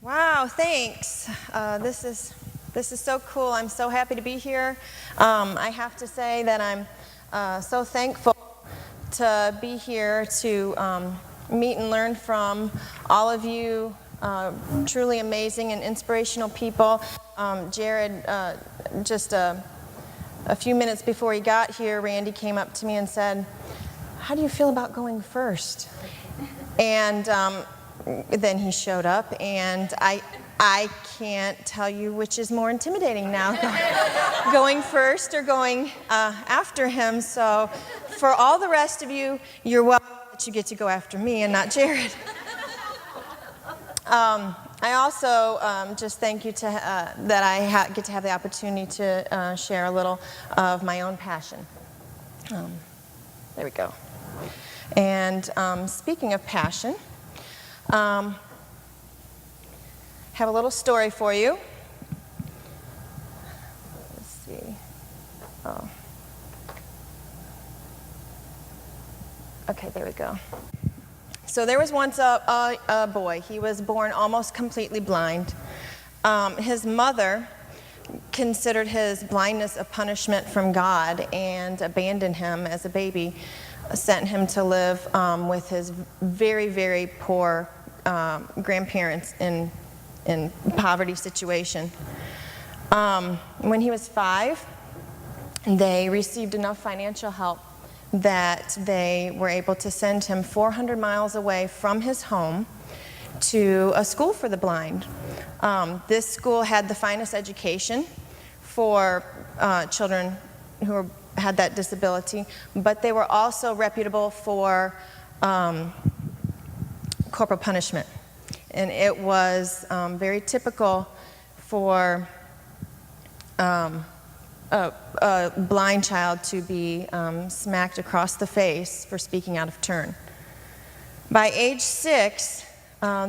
Wow, thanks. This is so cool. I'm so happy to be here. I have to say that I'm so thankful to be here to meet and learn from all of you truly amazing and inspirational people. Jared, just a few minutes before he got here, Randy came up to me and said, "How do you feel about going first?" And then he showed up, and I can't tell you which is more intimidating now, going first or going after him. So for all the rest of you, you're welcome that you get to go after me and not Jared. I also just thank you that I get to have the opportunity to share a little of my own passion. There we go. And speaking of passion, have a little story for you. Let's see. Oh. Okay, there we go. So there was once a boy. He was born almost completely blind. His mother considered his blindness a punishment from God and abandoned him as a baby, sent him to live with his very, very poor grandparents in poverty situation. When he was 5, they received enough financial help that they were able to send him 400 miles away from his home to a school for the blind. This school had the finest education for children who had that disability, but they were also reputable for corporal punishment. And it was very typical for a blind child to be smacked across the face for speaking out of turn. By age 6,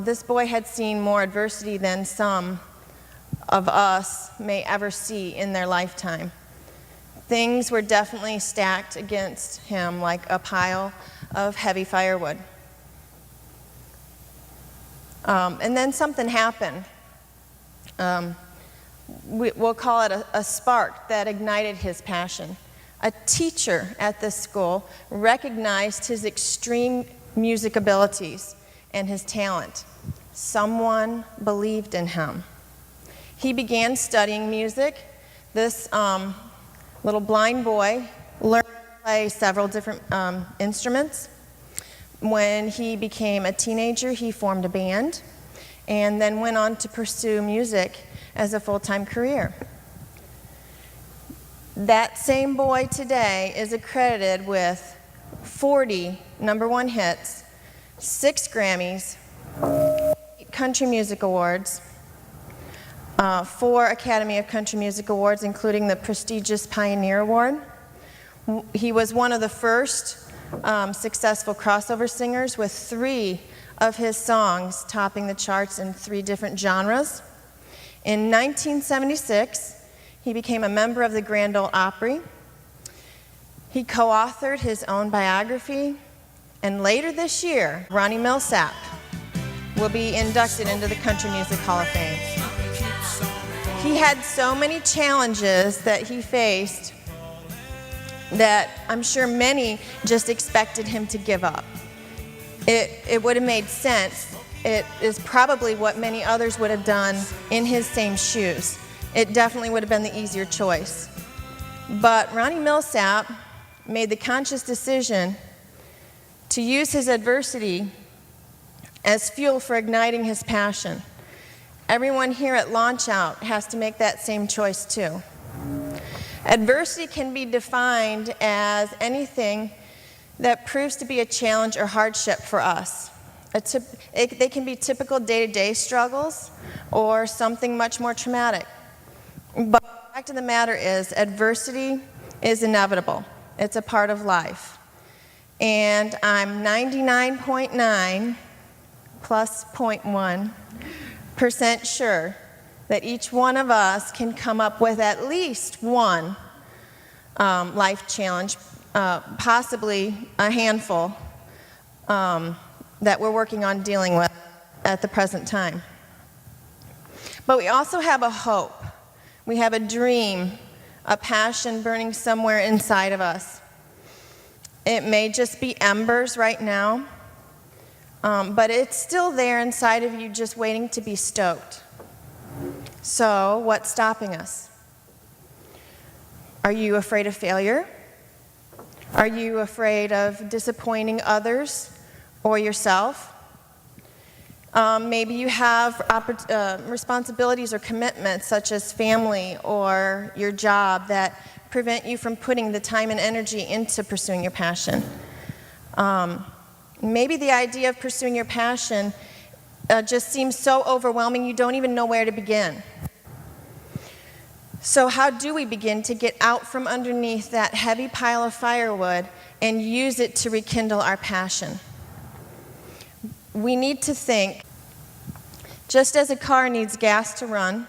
this boy had seen more adversity than some of us may ever see in their lifetime. Things were definitely stacked against him like a pile of heavy firewood. And then something happened. We'll call it a spark that ignited his passion. A teacher at this school recognized his extreme music abilities and his talent. Someone believed in him. He began studying music. This little blind boy learned to play several different instruments. When he became a teenager, he formed a band and then went on to pursue music as a full-time career. That same boy today is accredited with 40 #1 hits, 6 Grammys, 8 Country Music Awards, 4 Academy of Country Music Awards, including the prestigious Pioneer Award. He was one of the first successful crossover singers, with 3 of his songs topping the charts in 3 different genres. In 1976, he became a member of the Grand Ole Opry. He co-authored his own biography, and later this year, Ronnie Milsap will be inducted into the Country Music Hall of Fame. He had so many challenges that he faced that I'm sure many just expected him to give up. It would have made sense. It is probably what many others would have done in his same shoes. It definitely would have been the easier choice. But Ronnie Milsap made the conscious decision to use his adversity as fuel for igniting his passion. Everyone here at Launch Out has to make that same choice too. Adversity can be defined as anything that proves to be a challenge or hardship for us. They can be typical day-to-day struggles or something much more traumatic. But the fact of the matter is, adversity is inevitable. It's a part of life. And I'm 99.9 plus 0.1% sure that each one of us can come up with at least one life challenge, possibly a handful, that we're working on dealing with at the present time. But we also have a hope. We have a dream, a passion burning somewhere inside of us. It may just be embers right now, but it's still there inside of you just waiting to be stoked. So, what's stopping us? Are you afraid of failure? Are you afraid of disappointing others or yourself? Maybe you have responsibilities or commitments such as family or your job that prevent you from putting the time and energy into pursuing your passion. Maybe the idea of pursuing your passion just seems so overwhelming you don't even know where to begin. So how do we begin to get out from underneath that heavy pile of firewood and use it to rekindle our passion? We need to think, just as a car needs gas to run,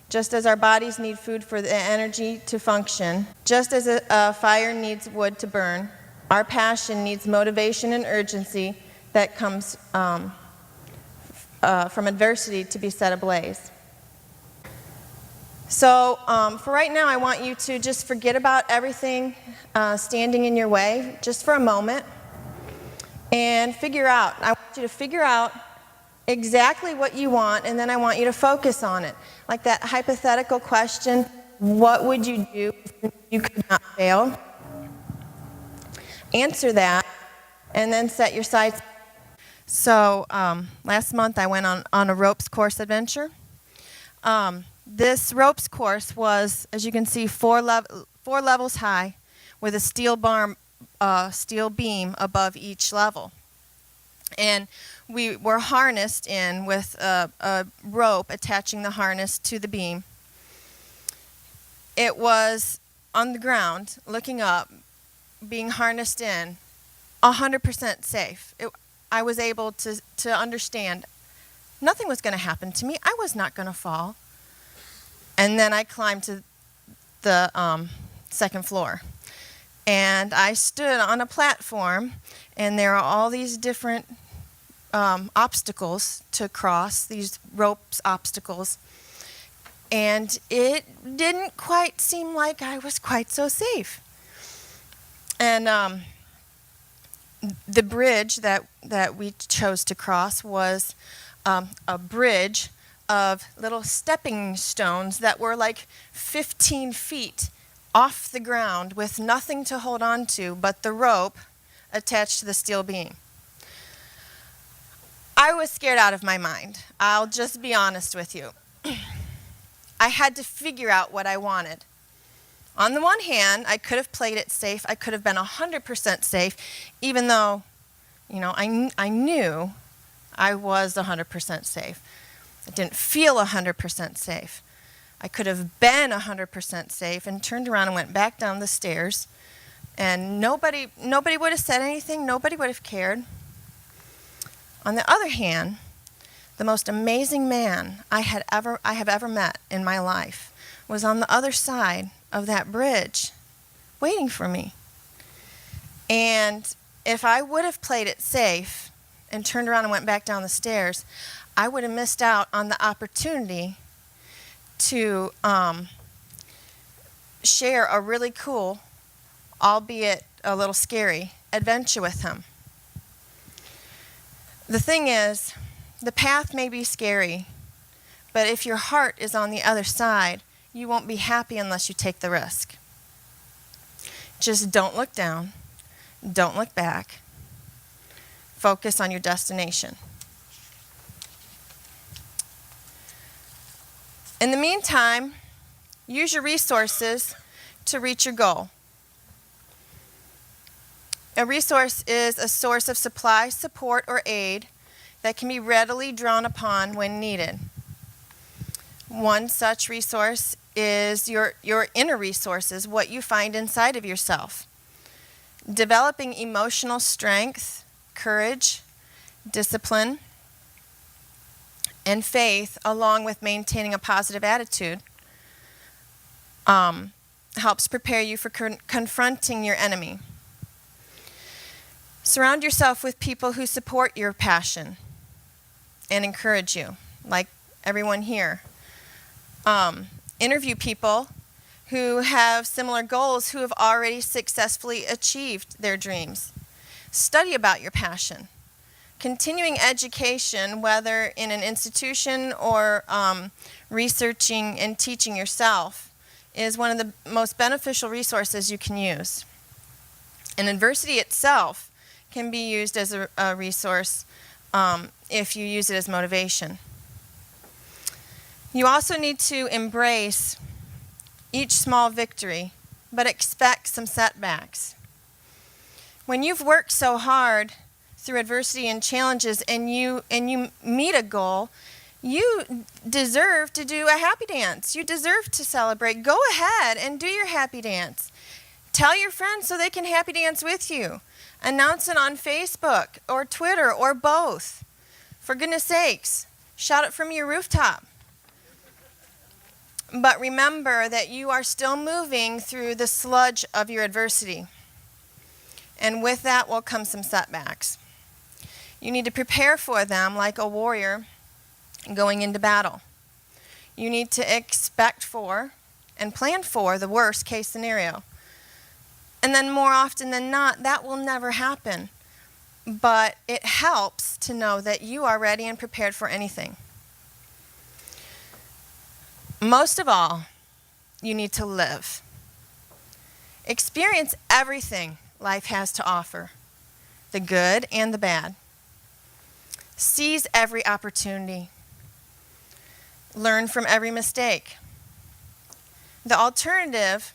just as our bodies need food for the energy to function, just as a fire needs wood to burn, our passion needs motivation and urgency that comes from adversity to be set ablaze. So for right now, I want you to just forget about everything standing in your way, just for a moment, and I want you to figure out exactly what you want, and then I want you to focus on it. Like that hypothetical question, what would you do if you could not fail? Answer that, and then set your sights. So last month I went on a ropes course adventure. This ropes course was, as you can see, four levels high with a steel beam above each level. And we were harnessed in with a rope attaching the harness to the beam. It was on the ground, looking up, being harnessed in, 100% safe. I was able to understand nothing was going to happen to me. I was not going to fall. And then I climbed to the second floor. And I stood on a platform, and there are all these different obstacles to cross, these ropes obstacles. And it didn't quite seem like I was quite so safe. And the bridge that we chose to cross was a bridge of little stepping stones that were like 15 feet off the ground with nothing to hold on to but the rope attached to the steel beam. I was scared out of my mind. I'll just be honest with you. I had to figure out what I wanted. On the one hand, I could have played it safe. I could have been 100% safe, even though, I knew I was 100% safe. I didn't feel 100% safe. I could have been 100% safe and turned around and went back down the stairs, and nobody would have said anything. Nobody would have cared. On the other hand, the most amazing man I have ever met in my life was on the other side of that bridge, waiting for me. And if I would have played it safe and turned around and went back down the stairs, I would have missed out on the opportunity to share a really cool, albeit a little scary, adventure with him. The thing is, the path may be scary, but if your heart is on the other side, you won't be happy unless you take the risk. Just don't look down. Don't look back. Focus on your destination. In the meantime, use your resources to reach your goal. A resource is a source of supply, support, or aid that can be readily drawn upon when needed. One such resource is your inner resources, what you find inside of yourself. Developing emotional strength, courage, discipline, and faith, along with maintaining a positive attitude, helps prepare you for confronting your enemy. Surround yourself with people who support your passion and encourage you, like everyone here. Interview people who have similar goals, who have already successfully achieved their dreams. Study about your passion. Continuing education, whether in an institution or researching and teaching yourself, is one of the most beneficial resources you can use. And adversity itself can be used as a resource if you use it as motivation. You also need to embrace each small victory, but expect some setbacks. When you've worked so hard through adversity and challenges and you meet a goal, you deserve to do a happy dance. You deserve to celebrate. Go ahead and do your happy dance. Tell your friends so they can happy dance with you. Announce it on Facebook or Twitter or both. For goodness sakes, shout it from your rooftop. But remember that you are still moving through the sludge of your adversity. And with that will come some setbacks. You need to prepare for them like a warrior going into battle. You need to expect for and plan for the worst case scenario. And then more often than not, that will never happen. But it helps to know that you are ready and prepared for anything. Most of all, you need to live. Experience everything life has to offer, the good and the bad. Seize every opportunity. Learn from every mistake. The alternative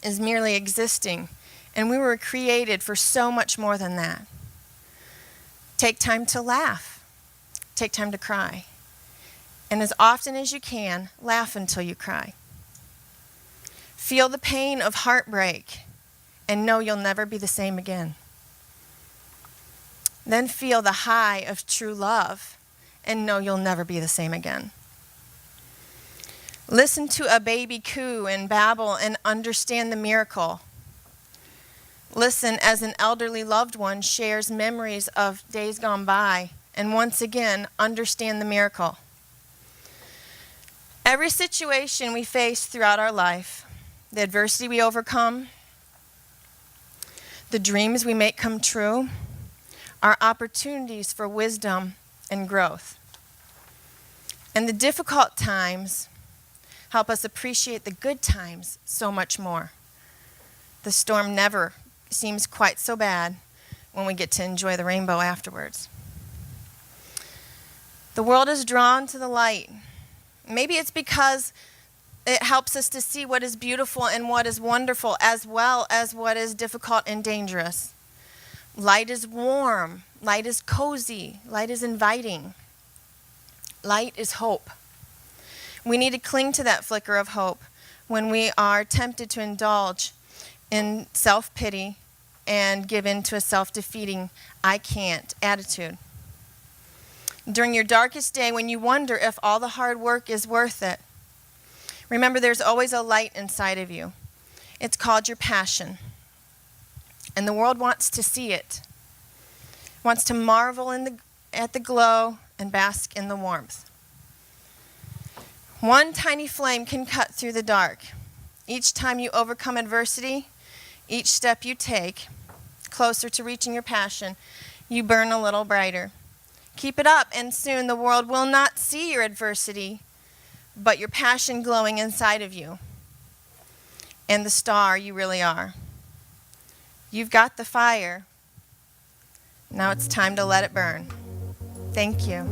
is merely existing, and we were created for so much more than that. Take time to laugh. Take time to cry. And as often as you can, laugh until you cry. Feel the pain of heartbreak and know you'll never be the same again. Then feel the high of true love and know you'll never be the same again. Listen to a baby coo and babble and understand the miracle. Listen as an elderly loved one shares memories of days gone by and once again understand the miracle. Every situation we face throughout our life, the adversity we overcome, the dreams we make come true, are opportunities for wisdom and growth. And the difficult times help us appreciate the good times so much more. The storm never seems quite so bad when we get to enjoy the rainbow afterwards. The world is drawn to the light. Maybe it's because it helps us to see what is beautiful and what is wonderful, as well as what is difficult and dangerous. Light is warm. Light is cozy. Light is inviting. Light is hope. We need to cling to that flicker of hope when we are tempted to indulge in self-pity and give in to a self-defeating, I can't attitude. During your darkest day, when you wonder if all the hard work is worth it, remember there's always a light inside of you. It's called your passion. And the world wants to see it, wants to marvel at the glow and bask in the warmth. One tiny flame can cut through the dark. Each time you overcome adversity, each step you take closer to reaching your passion, you burn a little brighter. Keep it up, and soon the world will not see your adversity, but your passion glowing inside of you, and the star you really are. You've got the fire. Now it's time to let it burn. Thank you.